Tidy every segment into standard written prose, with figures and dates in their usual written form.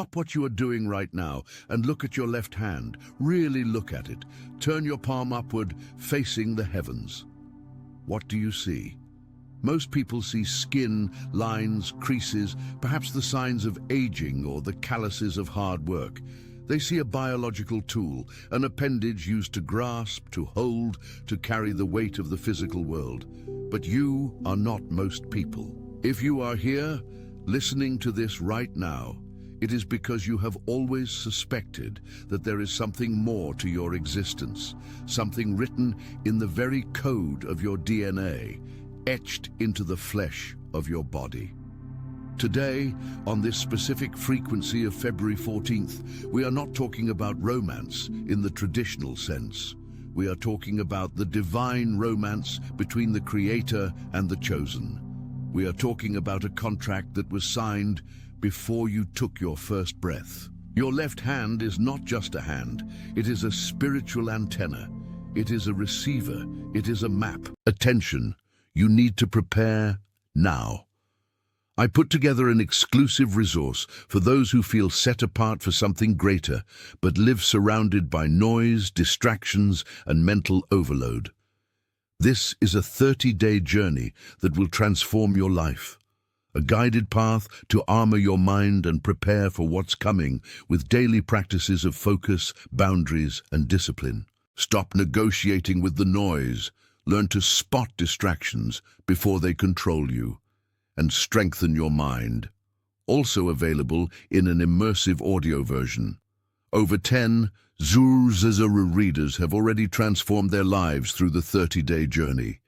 Stop what you are doing right now and look at your left hand. Really look at it. Turn your palm upward, facing the heavens. What do you see? Most people see skin, lines, creases, perhaps the signs of aging or the calluses of hard work. They see a biological tool, an appendage used to grasp, to hold, to carry the weight of the physical world. But you are not most people. If you are here, listening to this right now, it is because you have always suspected that there is something more to your existence, something written in the very code of your DNA, etched into the flesh of your body. Today, on this specific frequency of February 14th, we are not talking about romance in the traditional sense. We are talking about the divine romance between the Creator and the chosen. We are talking about a contract that was signed before you took your first breath. Your left hand is not just a hand, it is a spiritual antenna. It is a receiver, it is a map. Attention, you need to prepare now. I put together an exclusive resource for those who feel set apart for something greater, but live surrounded by noise, distractions, and mental overload. This is a 30-day journey that will transform your life. A guided path to armor your mind and prepare for what's coming with daily practices of focus, boundaries, and discipline. Stop negotiating with the noise. Learn to spot distractions before they control you, and strengthen your mind. Also available in an immersive audio version. Over 10 Zuru readers have already transformed their lives through the 30-day journey.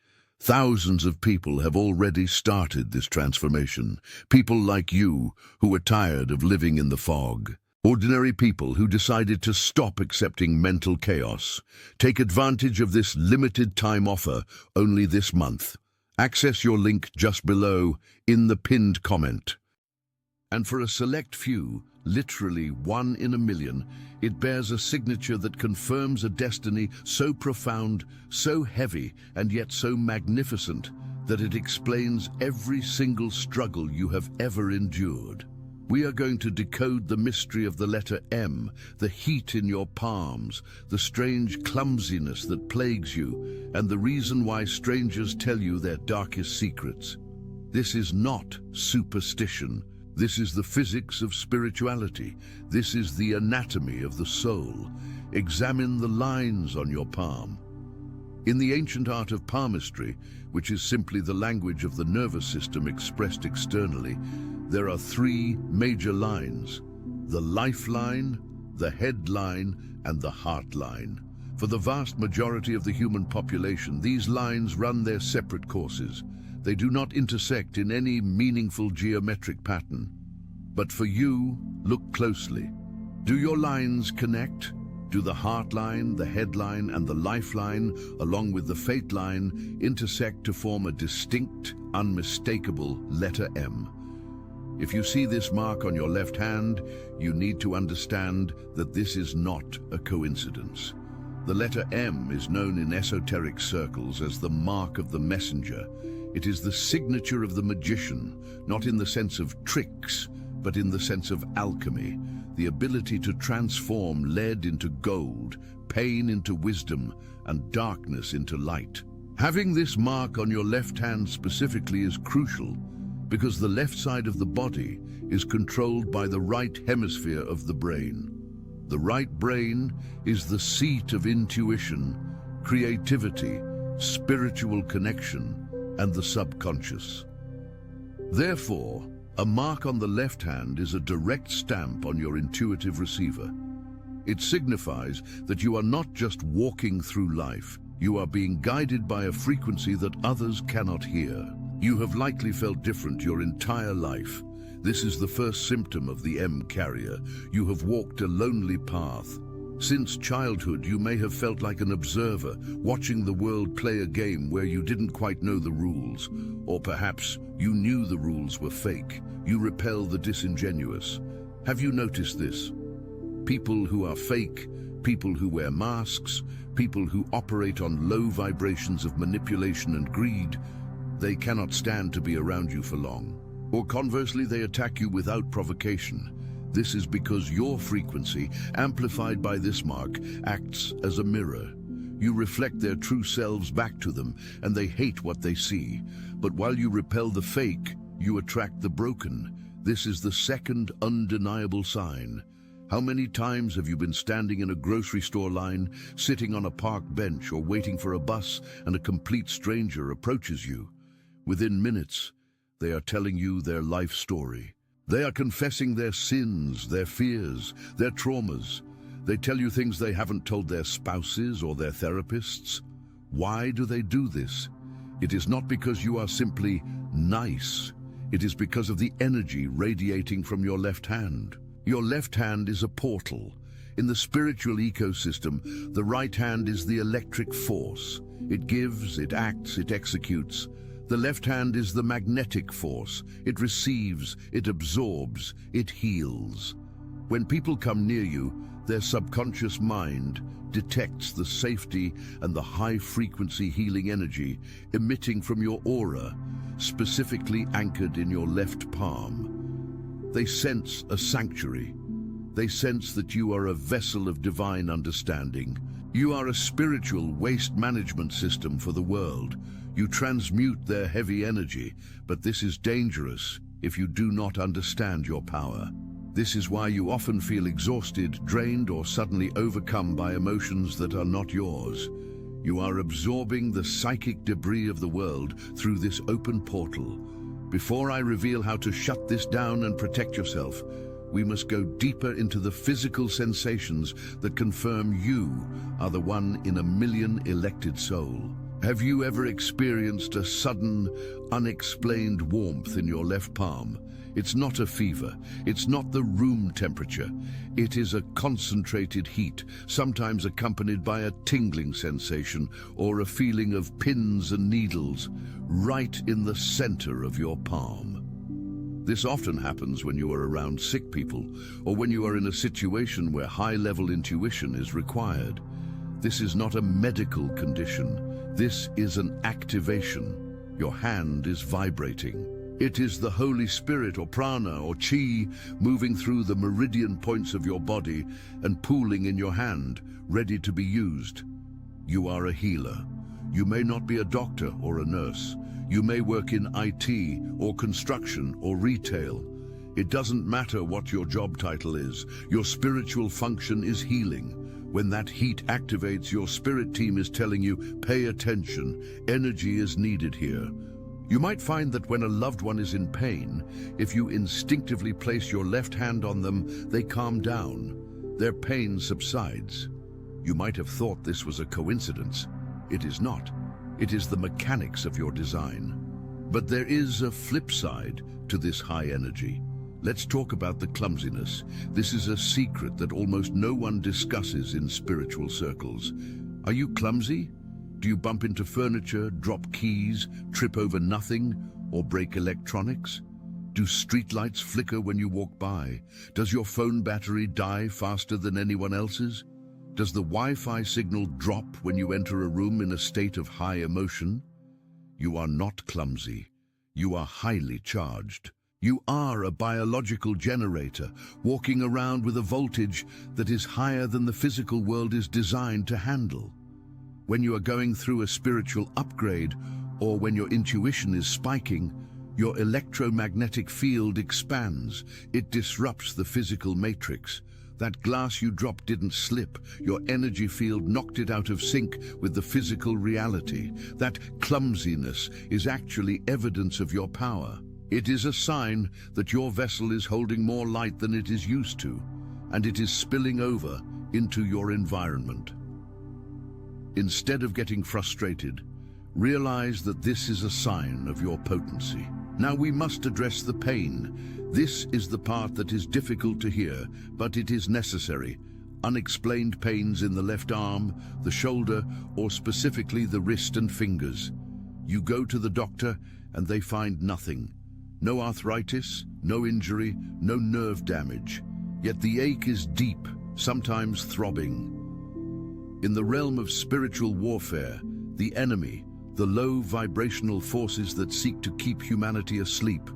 Thousands of people have already started this transformation. People like you who are tired of living in the fog. Ordinary people who decided to stop accepting mental chaos. Take advantage of this limited time offer only this month. Access your link just below in the pinned comment. And for a select few, literally 1 in a million, it bears a signature that confirms a destiny so profound, so heavy, and yet so magnificent that it explains every single struggle you have ever endured. We are going to decode the mystery of the letter M, the heat in your palms, the strange clumsiness that plagues you, and the reason why strangers tell you their darkest secrets. This is not superstition. This is the physics of spirituality. This is the anatomy of the soul. Examine the lines on your palm. In the ancient art of palmistry, which is simply the language of the nervous system expressed externally, there are 3 major lines: the lifeline, the head line, and the heart line. For the vast majority of the human population, these lines run their separate courses. They do not intersect in any meaningful geometric pattern. But for you, look closely. Do your lines connect? Do the heart line, the head line, and the lifeline, along with the fate line, intersect to form a distinct, unmistakable letter M? If you see this mark on your left hand, you need to understand that this is not a coincidence. The letter M is known in esoteric circles as the mark of the messenger. It is the signature of the magician, not in the sense of tricks, but in the sense of alchemy, the ability to transform lead into gold, pain into wisdom, and darkness into light. Having this mark on your left hand specifically is crucial because the left side of the body is controlled by the right hemisphere of the brain. The right brain is the seat of intuition, creativity, spiritual connection, and the subconscious. Therefore, a mark on the left hand is a direct stamp on your intuitive receiver. It signifies that you are not just walking through life, you are being guided by a frequency that others cannot hear. You have likely felt different your entire life. This is the first symptom of the M carrier. You have walked a lonely path. Since childhood, you may have felt like an observer, watching the world play a game where you didn't quite know the rules. Or perhaps you knew the rules were fake. You repel the disingenuous. Have you noticed this? People who are fake, people who wear masks, people who operate on low vibrations of manipulation and greed, they cannot stand to be around you for long. Or conversely, they attack you without provocation. This is because your frequency, amplified by this mark, acts as a mirror. You reflect their true selves back to them, and they hate what they see. But while you repel the fake, you attract the broken. This is the second undeniable sign. How many times have you been standing in a grocery store line, sitting on a park bench, or waiting for a bus, and a complete stranger approaches you? Within minutes, they are telling you their life story. They are confessing their sins, their fears, their traumas. They tell you things they haven't told their spouses or their therapists. Why do they do this? It is not because you are simply nice. It is because of the energy radiating from your left hand. Your left hand is a portal. In the spiritual ecosystem, the right hand is the electric force. It gives, it acts, it executes. The left hand is the magnetic force. It receives, it absorbs, it heals. When people come near you, their subconscious mind detects the safety and the high-frequency healing energy emitting from your aura, specifically anchored in your left palm. They sense a sanctuary. They sense that you are a vessel of divine understanding. You are a spiritual waste management system for the world. You transmute their heavy energy, but this is dangerous if you do not understand your power. This is why you often feel exhausted, drained, or suddenly overcome by emotions that are not yours. You are absorbing the psychic debris of the world through this open portal. Before I reveal how to shut this down and protect yourself, we must go deeper into the physical sensations that confirm you are the one in a million elected soul. Have you ever experienced a sudden, unexplained warmth in your left palm? It's not a fever. It's not the room temperature. It is a concentrated heat, sometimes accompanied by a tingling sensation or a feeling of pins and needles right in the center of your palm. This often happens when you are around sick people or when you are in a situation where high-level intuition is required. This is not a medical condition. This is an activation. Your hand is vibrating. It is the Holy Spirit or prana or chi moving through the meridian points of your body and pooling in your hand, ready to be used. You are a healer. You may not be a doctor or a nurse. You may work in IT or construction or retail. It doesn't matter what your job title is. Your spiritual function is healing. When that heat activates, your spirit team is telling you, pay attention, energy is needed here. You might find that when a loved one is in pain, if you instinctively place your left hand on them, they calm down. Their pain subsides. You might have thought this was a coincidence. It is not. It is the mechanics of your design. But there is a flip side to this high energy. Let's talk about the clumsiness. This is a secret that almost no one discusses in spiritual circles. Are you clumsy? Do you bump into furniture, drop keys, trip over nothing, or break electronics? Do streetlights flicker when you walk by? Does your phone battery die faster than anyone else's? Does the Wi-Fi signal drop when you enter a room in a state of high emotion? You are not clumsy. You are highly charged. You are a biological generator, walking around with a voltage that is higher than the physical world is designed to handle. When you are going through a spiritual upgrade, or when your intuition is spiking, your electromagnetic field expands. It disrupts the physical matrix. That glass you dropped didn't slip. Your energy field knocked it out of sync with the physical reality. That clumsiness is actually evidence of your power. It is a sign that your vessel is holding more light than it is used to, and it is spilling over into your environment. Instead of getting frustrated, realize that this is a sign of your potency. Now we must address the pain. This is the part that is difficult to hear, but it is necessary. Unexplained pains in the left arm, the shoulder, or specifically the wrist and fingers. You go to the doctor and they find nothing. No arthritis, no injury, no nerve damage. Yet the ache is deep, sometimes throbbing. In the realm of spiritual warfare, the enemy, the low vibrational forces that seek to keep humanity asleep,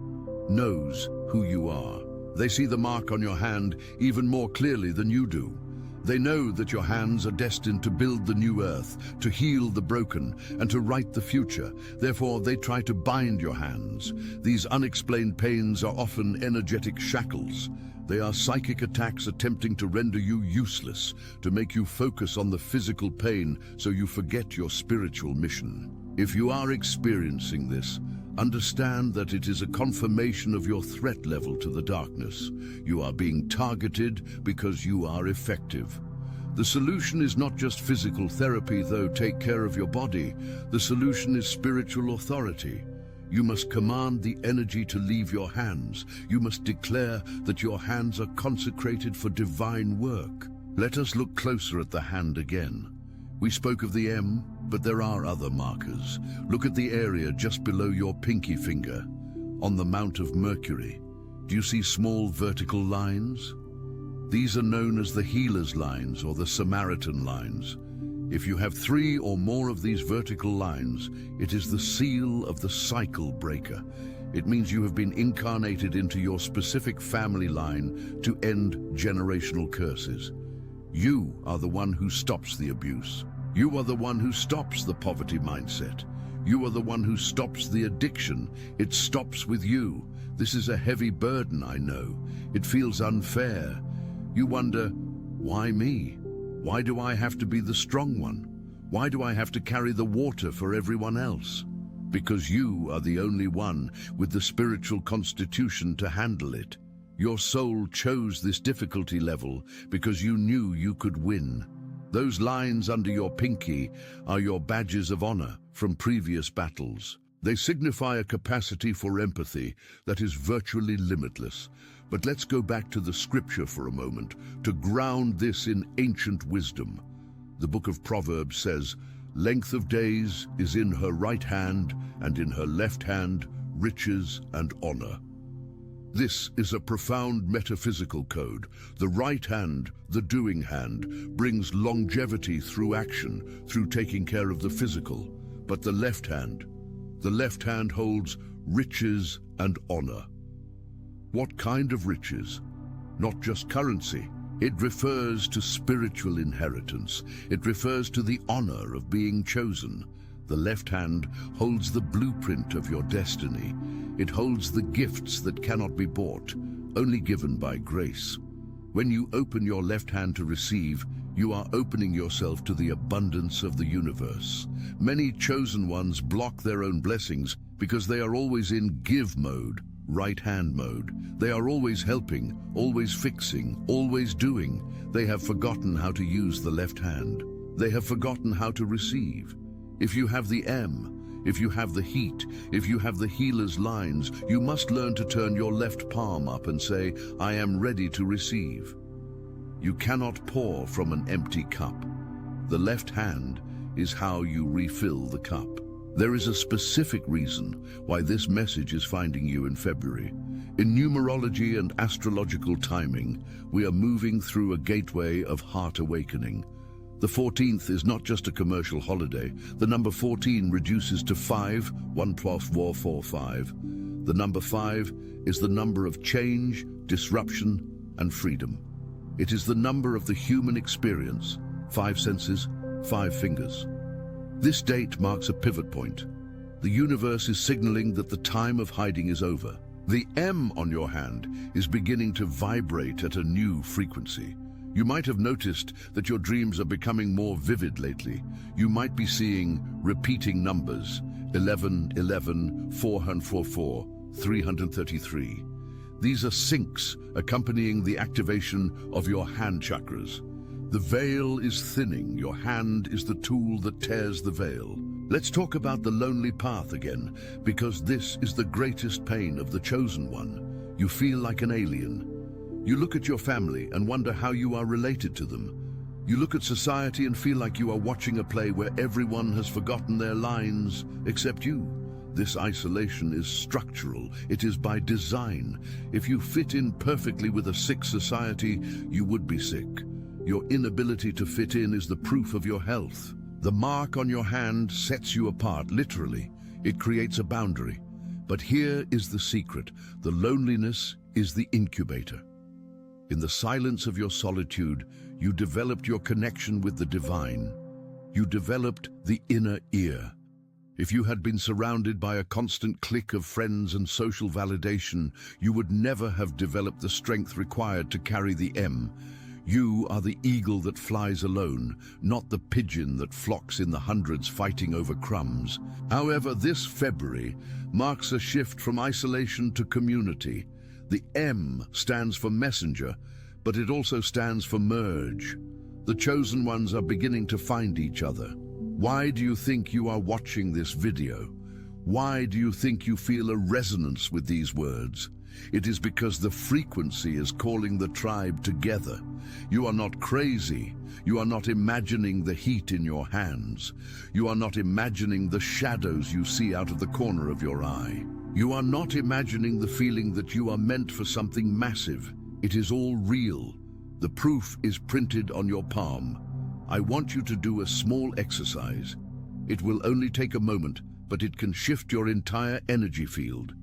knows who you are. They see the mark on your hand even more clearly than you do. They know that your hands are destined to build the new earth, to heal the broken, and to write the future. Therefore, they try to bind your hands. These unexplained pains are often energetic shackles. They are psychic attacks attempting to render you useless, to make you focus on the physical pain so you forget your spiritual mission. If you are experiencing this, understand that it is a confirmation of your threat level to the darkness. You are being targeted because you are effective. The solution is not just physical therapy, though take care of your body. The solution is spiritual authority. You must command the energy to leave your hands. You must declare that your hands are consecrated for divine work. Let us look closer at the hand again. We spoke of the M, but there are other markers. Look at the area just below your pinky finger, on the Mount of Mercury. Do you see small vertical lines? These are known as the healer's lines or the Samaritan lines. If you have 3 or more of these vertical lines, it is the seal of the cycle breaker. It means you have been incarnated into your specific family line to end generational curses. You are the one who stops the abuse. You are the one who stops the poverty mindset. You are the one who stops the addiction. It stops with you. This is a heavy burden, I know. It feels unfair. You wonder, why me? Why do I have to be the strong one? Why do I have to carry the water for everyone else? Because you are the only one with the spiritual constitution to handle it. Your soul chose this difficulty level because you knew you could win. Those lines under your pinky are your badges of honor from previous battles. They signify a capacity for empathy that is virtually limitless. But let's go back to the scripture for a moment to ground this in ancient wisdom. The book of Proverbs says, "Length of days is in her right hand, and in her left hand riches and honor." This is a profound metaphysical code. The right hand, the doing hand, brings longevity through action, through taking care of the physical. But the left hand holds riches and honor. What kind of riches? Not just currency. It refers to spiritual inheritance. It refers to the honor of being chosen. The left hand holds the blueprint of your destiny. It holds the gifts that cannot be bought, only given by grace. When you open your left hand to receive, you are opening yourself to the abundance of the universe. Many chosen ones block their own blessings because they are always in give mode, right hand mode. They are always helping, always fixing, always doing. They have forgotten how to use the left hand. They have forgotten how to receive. If you have the M, if you have the heat, if you have the healer's lines, you must learn to turn your left palm up and say, "I am ready to receive." You cannot pour from an empty cup. The left hand is how you refill the cup. There is a specific reason why this message is finding you in February. In numerology and astrological timing, we are moving through a gateway of heart awakening. The 14th is not just a commercial holiday. The number 14 reduces to 5, 1 plus 4, 4, 5. The number 5 is the number of change, disruption, and freedom. It is the number of the human experience, 5 senses, 5 fingers. This date marks a pivot point. The universe is signaling that the time of hiding is over. The M on your hand is beginning to vibrate at a new frequency. You might have noticed that your dreams are becoming more vivid lately. You might be seeing repeating numbers, 11, 11, 444, 333. These are syncs accompanying the activation of your hand chakras. The veil is thinning. Your hand is the tool that tears the veil. Let's talk about the lonely path again, because this is the greatest pain of the chosen one. You feel like an alien. You look at your family and wonder how you are related to them. You look at society and feel like you are watching a play where everyone has forgotten their lines except you. This isolation is structural. It is by design. If you fit in perfectly with a sick society, you would be sick. Your inability to fit in is the proof of your health. The mark on your hand sets you apart, literally. It creates a boundary. But here is the secret. The loneliness is the incubator. In the silence of your solitude, you developed your connection with the divine. You developed the inner ear. If you had been surrounded by a constant clique of friends and social validation, you would never have developed the strength required to carry the M. You are the eagle that flies alone, not the pigeon that flocks in the hundreds fighting over crumbs. However, this February marks a shift from isolation to community. The M stands for messenger, but it also stands for merge. The chosen ones are beginning to find each other. Why do you think you are watching this video? Why do you think you feel a resonance with these words? It is because the frequency is calling the tribe together. You are not crazy. You are not imagining the heat in your hands. You are not imagining the shadows you see out of the corner of your eye. You are not imagining the feeling that you are meant for something massive. It is all real. The proof is printed on your palm. I want you to do a small exercise. It will only take a moment, but it can shift your entire energy field.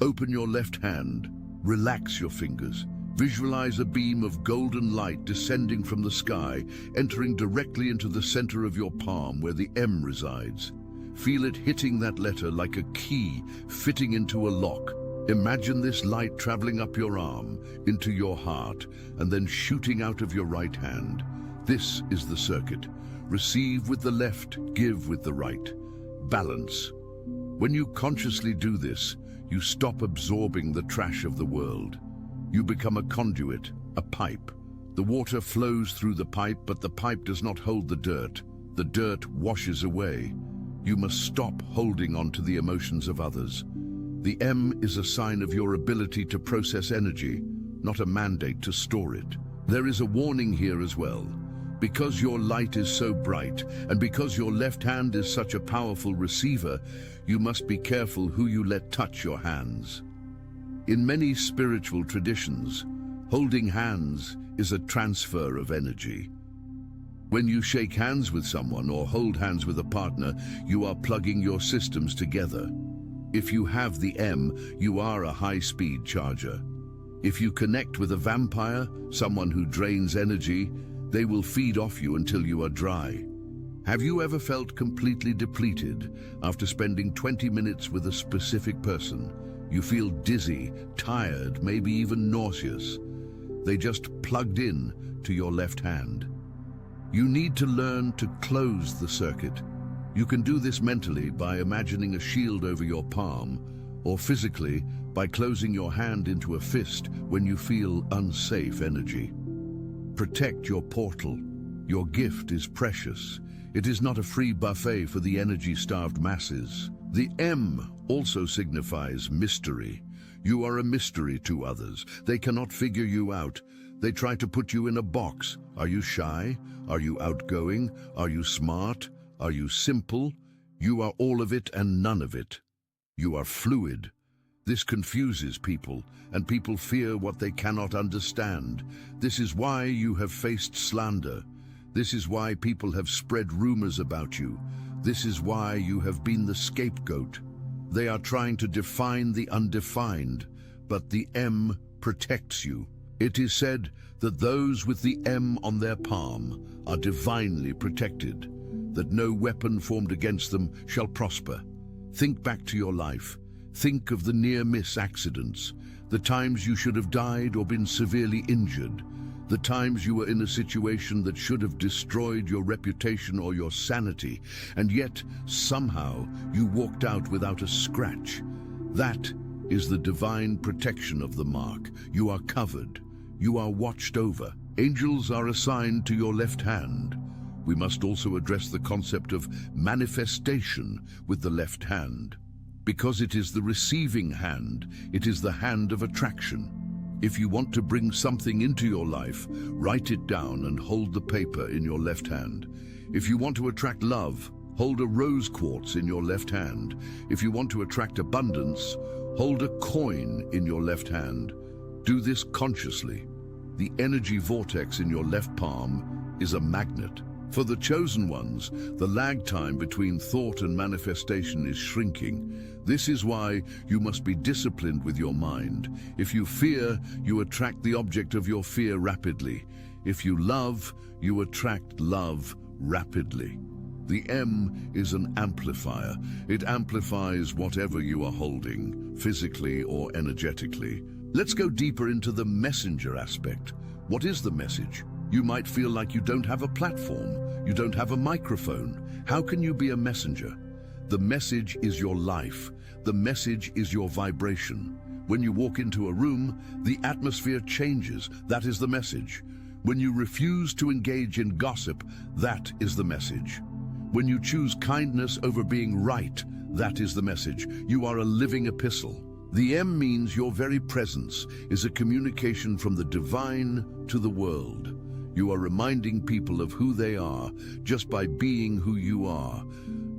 Open your left hand, relax your fingers. Visualize a beam of golden light descending from the sky, entering directly into the center of your palm where the M resides. Feel it hitting that letter like a key fitting into a lock. Imagine this light traveling up your arm, into your heart, and then shooting out of your right hand. This is the circuit. Receive with the left, give with the right. Balance. When you consciously do this, you stop absorbing the trash of the world. You become a conduit, a pipe. The water flows through the pipe, but the pipe does not hold the dirt. The dirt washes away. You must stop holding on to the emotions of others. The M is a sign of your ability to process energy, not a mandate to store it. There is a warning here as well. Because your light is so bright, and because your left hand is such a powerful receiver, you must be careful who you let touch your hands. In many spiritual traditions, holding hands is a transfer of energy. When you shake hands with someone or hold hands with a partner, you are plugging your systems together. If you have the M, you are a high-speed charger. If you connect with a vampire, someone who drains energy, they will feed off you until you are dry. Have you ever felt completely depleted after spending 20 minutes with a specific person? You feel dizzy, tired, maybe even nauseous. They just plugged in to your left hand. You need to learn to close the circuit. You can do this mentally by imagining a shield over your palm, or physically by closing your hand into a fist when you feel unsafe energy. Protect your portal. Your gift is precious. It is not a free buffet for the energy-starved masses. The M also signifies mystery. You are a mystery to others. They cannot figure you out. They try to put you in a box. Are you shy? Are you outgoing? Are you smart? Are you simple? You are all of it and none of it. You are fluid. This confuses people, and people fear what they cannot understand. This is why you have faced slander. This is why people have spread rumors about you. This is why you have been the scapegoat. They are trying to define the undefined, but the M protects you. It is said that those with the M on their palm are divinely protected, that no weapon formed against them shall prosper. Think back to your life. Think of the near-miss accidents, the times you should have died or been severely injured, the times you were in a situation that should have destroyed your reputation or your sanity, and yet somehow you walked out without a scratch. That is the divine protection of the mark. You are covered. You are watched over. Angels are assigned to your left hand. We must also address the concept of manifestation with the left hand. Because it is the receiving hand, it is the hand of attraction. If you want to bring something into your life, write it down and hold the paper in your left hand. If you want to attract love, hold a rose quartz in your left hand. If you want to attract abundance, hold a coin in your left hand. Do this consciously. The energy vortex in your left palm is a magnet. For the chosen ones, the lag time between thought and manifestation is shrinking. This is why you must be disciplined with your mind. If you fear, you attract the object of your fear rapidly. If you love, you attract love rapidly. The M is an amplifier. It amplifies whatever you are holding, physically or energetically. Let's go deeper into the messenger aspect. What is the message? You might feel like you don't have a platform, you don't have a microphone. How can you be a messenger? The message is your life. The message is your vibration. When you walk into a room, the atmosphere changes. That is the message. When you refuse to engage in gossip, that is the message. When you choose kindness over being right, that is the message. You are a living epistle. The M means your very presence is a communication from the divine to the world. You are reminding people of who they are just by being who you are.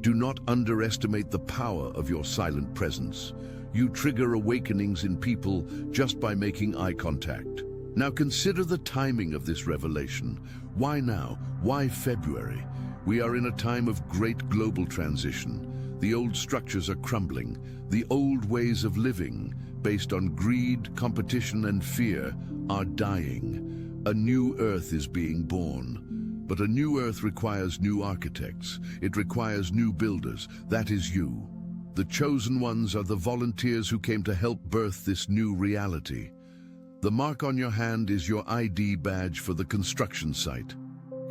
Do not underestimate the power of your silent presence. You trigger awakenings in people just by making eye contact. Now consider the timing of this revelation. Why now? Why February? We are in a time of great global transition. The old structures are crumbling. The old ways of living, based on greed, competition, and fear, are dying. A new earth is being born. But a new earth requires new architects. It requires new builders. That is you. The chosen ones are the volunteers who came to help birth this new reality. The mark on your hand is your ID badge for the construction site.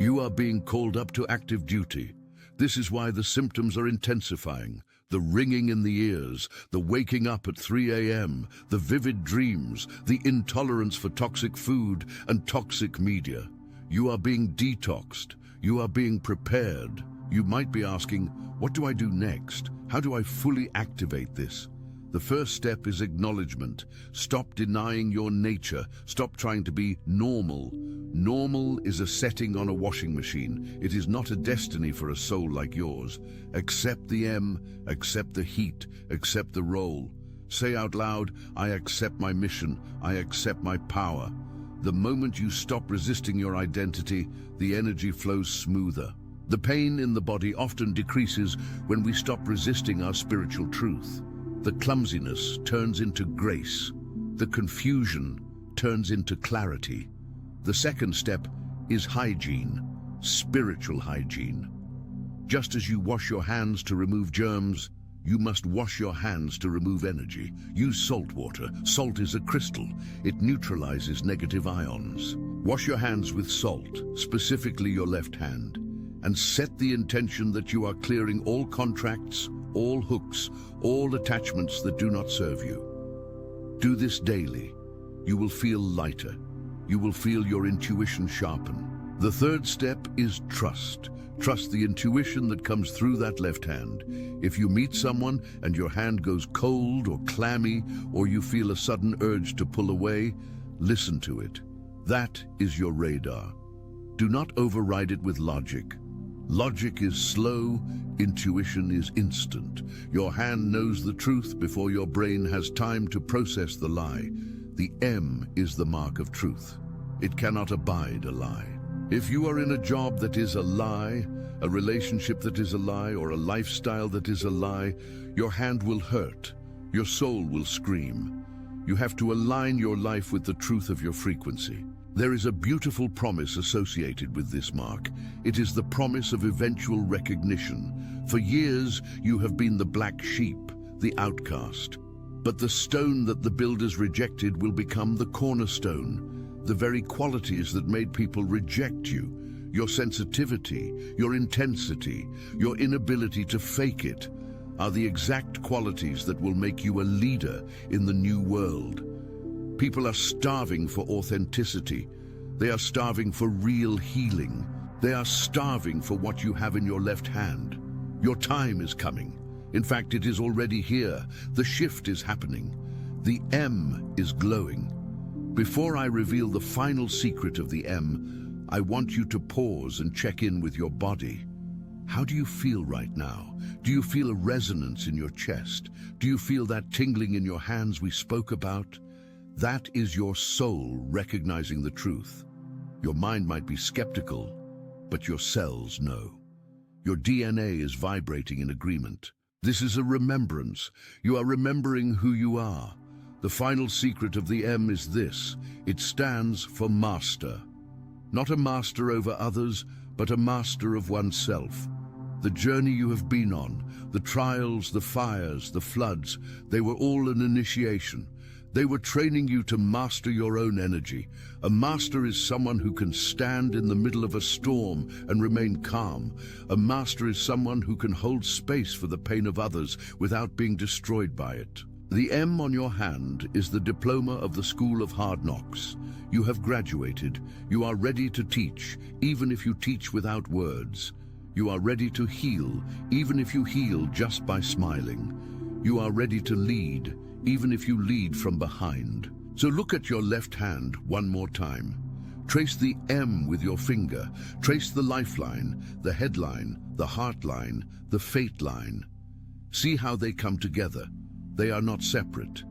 You are being called up to active duty. This is why the symptoms are intensifying. The ringing in the ears, the waking up at 3 a.m., the vivid dreams, the intolerance for toxic food and toxic media. You are being detoxed. You are being prepared. You might be asking, what do I do next? How do I fully activate this? The first step is acknowledgement. Stop denying your nature. Stop trying to be normal. Normal is a setting on a washing machine. It is not a destiny for a soul like yours. Accept the M, accept the heat, accept the role. Say out loud, I accept my mission, I accept my power. The moment you stop resisting your identity, the energy flows smoother. The pain in the body often decreases when we stop resisting our spiritual truth. The clumsiness turns into grace. The confusion turns into clarity. The second step is hygiene, spiritual hygiene. Just as you wash your hands to remove germs, you must wash your hands to remove energy. Use salt water. Salt is a crystal. It neutralizes negative ions. Wash your hands with salt, specifically your left hand, and set the intention that you are clearing all contracts, all hooks, all attachments that do not serve you. Do this daily. You will feel lighter. You will feel your intuition sharpen. The third step is trust. Trust the intuition that comes through that left hand. If you meet someone and your hand goes cold or clammy, or you feel a sudden urge to pull away, listen to it. That is your radar. Do not override it with logic. Logic is slow, intuition is instant. Your hand knows the truth before your brain has time to process the lie. The M is the mark of truth. It cannot abide a lie. If you are in a job that is a lie, a relationship that is a lie, or a lifestyle that is a lie, your hand will hurt. Your soul will scream. You have to align your life with the truth of your frequency. There is a beautiful promise associated with this mark. It is the promise of eventual recognition. For years, you have been the black sheep, the outcast. But the stone that the builders rejected will become the cornerstone. The very qualities that made people reject you, your sensitivity, your intensity, your inability to fake it, are the exact qualities that will make you a leader in the new world. People are starving for authenticity. They are starving for real healing. They are starving for what you have in your left hand. Your time is coming. In fact, it is already here. The shift is happening. The M is glowing. Before I reveal the final secret of the M, I want you to pause and check in with your body. How do you feel right now? Do you feel a resonance in your chest? Do you feel that tingling in your hands we spoke about? That is your soul recognizing the truth. Your mind might be skeptical, but your cells know. Your DNA is vibrating in agreement. This is a remembrance. You are remembering who you are. The final secret of the M is this: it stands for master. Not a master over others, but a master of oneself. The journey you have been on, the trials, the fires, the floods, they were all an initiation. They were training you to master your own energy. A master is someone who can stand in the middle of a storm and remain calm. A master is someone who can hold space for the pain of others without being destroyed by it. The M on your hand is the diploma of the School of Hard Knocks. You have graduated. You are ready to teach, even if you teach without words. You are ready to heal, even if you heal just by smiling. You are ready to lead, even if you lead from behind. So look at your left hand one more time. Trace the M with your finger. Trace the lifeline, the headline, the heart line, the fate line. See how they come together. They are not separate.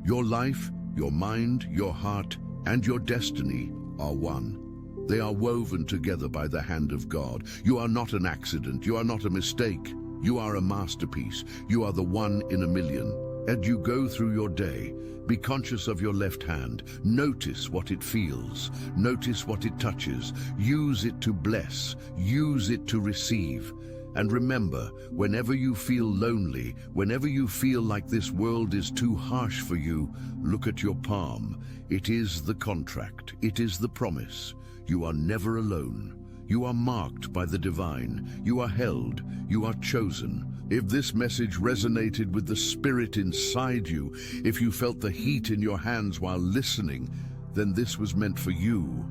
Your life, your mind, your heart, and your destiny are one. They are woven together by the hand of God. You are not an accident. You are not a mistake. You are a masterpiece. You are the one in a million. As you go through your day, be conscious of your left hand. Notice what it feels. Notice what it touches. Use it to bless. Use it to receive. And remember, whenever you feel lonely, whenever you feel like this world is too harsh for you, look at your palm. It is the contract. It is the promise. You are never alone. You are marked by the divine. You are held. You are chosen. If this message resonated with the spirit inside you, if you felt the heat in your hands while listening, then this was meant for you.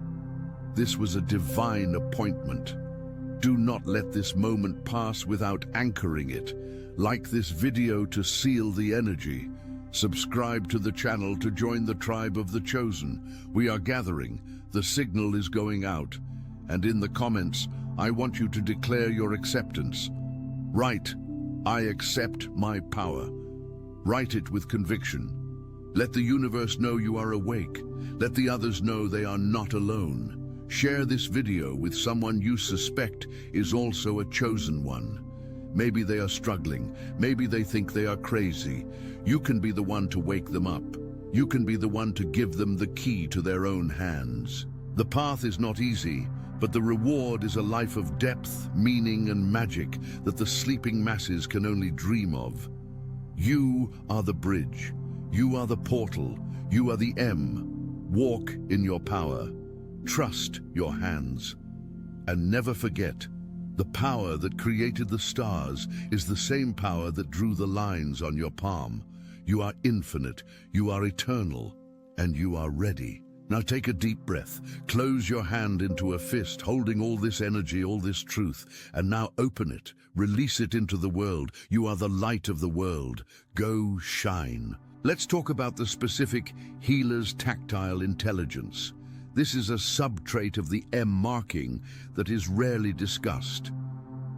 This was a divine appointment. Do not let this moment pass without anchoring it. Like this video to seal the energy. Subscribe to the channel to join the tribe of the chosen. We are gathering. The signal is going out. And in the comments, I want you to declare your acceptance. Write, "I accept my power." Write it with conviction. Let the universe know you are awake. Let the others know they are not alone. Share this video with someone you suspect is also a chosen one. Maybe they are struggling. Maybe they think they are crazy. You can be the one to wake them up. You can be the one to give them the key to their own hands. The path is not easy, but the reward is a life of depth, meaning, and magic that the sleeping masses can only dream of. You are the bridge. You are the portal. You are the M. Walk in your power. Trust your hands. And never forget, the power that created the stars is the same power that drew the lines on your palm. You are infinite, you are eternal, and you are ready. Now take a deep breath. Close your hand into a fist, holding all this energy, all this truth, and now open it. Release it into the world. You are the light of the world. Go shine. Let's talk about the specific healer's tactile intelligence. This is a sub-trait of the M marking that is rarely discussed.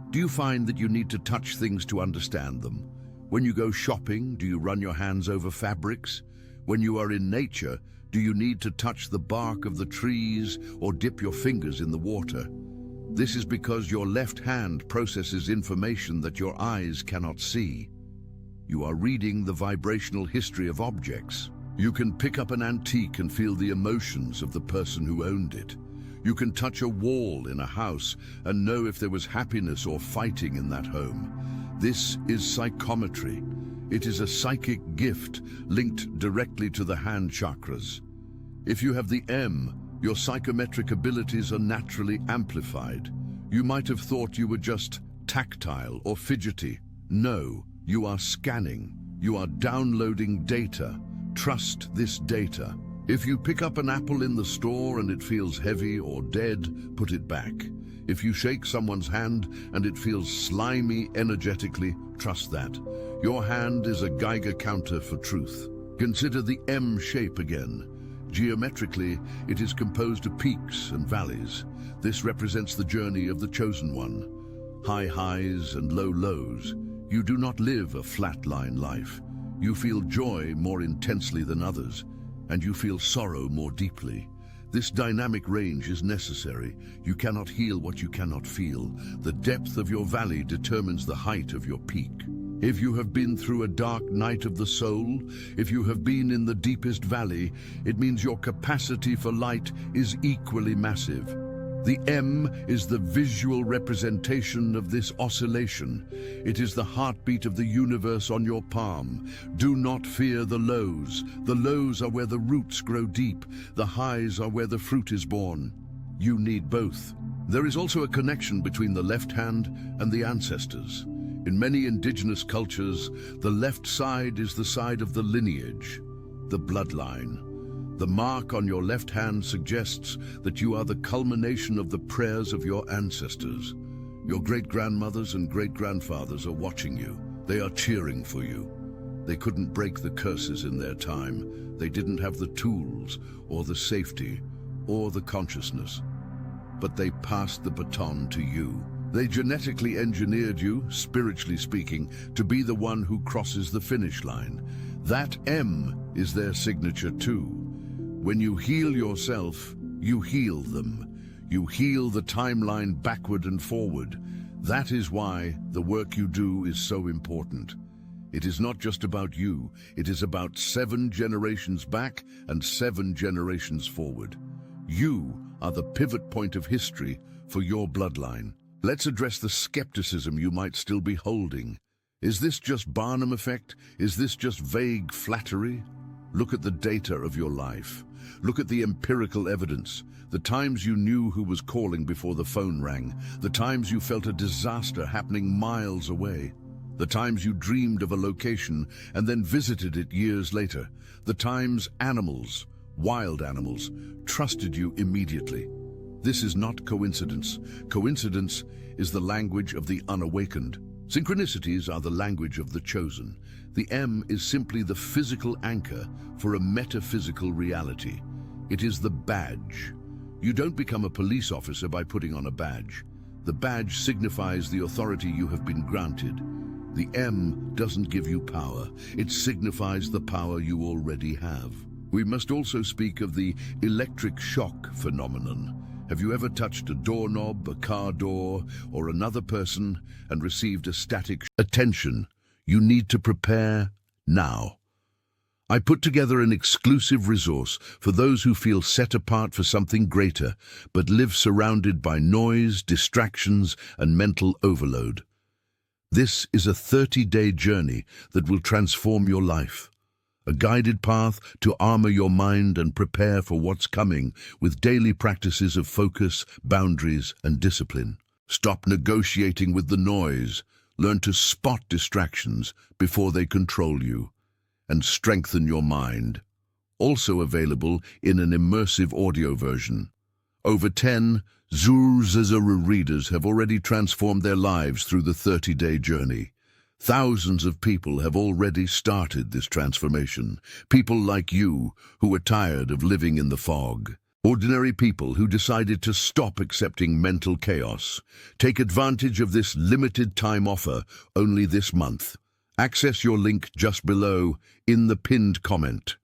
Do you find that you need to touch things to understand them? When you go shopping, do you run your hands over fabrics? When you are in nature, do you need to touch the bark of the trees or dip your fingers in the water? This is because your left hand processes information that your eyes cannot see. You are reading the vibrational history of objects. You can pick up an antique and feel the emotions of the person who owned it. You can touch a wall in a house and know if there was happiness or fighting in that home. This is psychometry. It is a psychic gift linked directly to the hand chakras. If you have the M, your psychometric abilities are naturally amplified. You might have thought you were just tactile or fidgety. No, you are scanning. You are downloading data. Trust this data. If you pick up an apple in the store and it feels heavy or dead, put it back. If you shake someone's hand and it feels slimy energetically, trust that. Your hand is a Geiger counter for truth. Consider the M shape again. Geometrically, it is composed of peaks and valleys. This represents the journey of the chosen one. High highs and low lows. You do not live a flatline life. You feel joy more intensely than others, and you feel sorrow more deeply. This dynamic range is necessary. You cannot heal what you cannot feel. The depth of your valley determines the height of your peak. If you have been through a dark night of the soul, if you have been in the deepest valley, it means your capacity for light is equally massive. The M is the visual representation of this oscillation. It is the heartbeat of the universe on your palm. Do not fear the lows. The lows are where the roots grow deep. The highs are where the fruit is born. You need both. There is also a connection between the left hand and the ancestors. In many indigenous cultures, the left side is the side of the lineage, the bloodline. The mark on your left hand suggests that you are the culmination of the prayers of your ancestors. Your great-grandmothers and great-grandfathers are watching you. They are cheering for you. They couldn't break the curses in their time. They didn't have the tools, or the safety, or the consciousness. But they passed the baton to you. They genetically engineered you, spiritually speaking, to be the one who crosses the finish line. That M is their signature too. When you heal yourself, you heal them. You heal the timeline backward and forward. That is why the work you do is so important. It is not just about you. It is about 7 generations back and 7 generations forward. You are the pivot point of history for your bloodline. Let's address the skepticism you might still be holding. Is this just Barnum effect? Is this just vague flattery? Look at the data of your life. Look at the empirical evidence. The times you knew who was calling before the phone rang. The times you felt a disaster happening miles away. The times you dreamed of a location and then visited it years later. The times animals, wild animals, trusted you immediately. This is not coincidence. Coincidence is the language of the unawakened. Synchronicities are the language of the chosen. The M is simply the physical anchor for a metaphysical reality. It is the badge. You don't become a police officer by putting on a badge. The badge signifies the authority you have been granted. The M doesn't give you power. It signifies the power you already have. We must also speak of the electric shock phenomenon. Have you ever touched a doorknob, a car door, or another person and received a static attention? You need to prepare now. I put together an exclusive resource for those who feel set apart for something greater, but live surrounded by noise, distractions, and mental overload. This is a 30-day journey that will transform your life. A guided path to armor your mind and prepare for what's coming with daily practices of focus, boundaries, and discipline. Stop negotiating with the noise. Learn to spot distractions before they control you. And strengthen your mind. Also available in an immersive audio version. Over 10 Zuru readers have already transformed their lives through the 30-day journey. Thousands of people have already started this transformation. People like you who are tired of living in the fog. Ordinary people who decided to stop accepting mental chaos. Take advantage of this limited time offer only this month. Access your link just below in the pinned comment.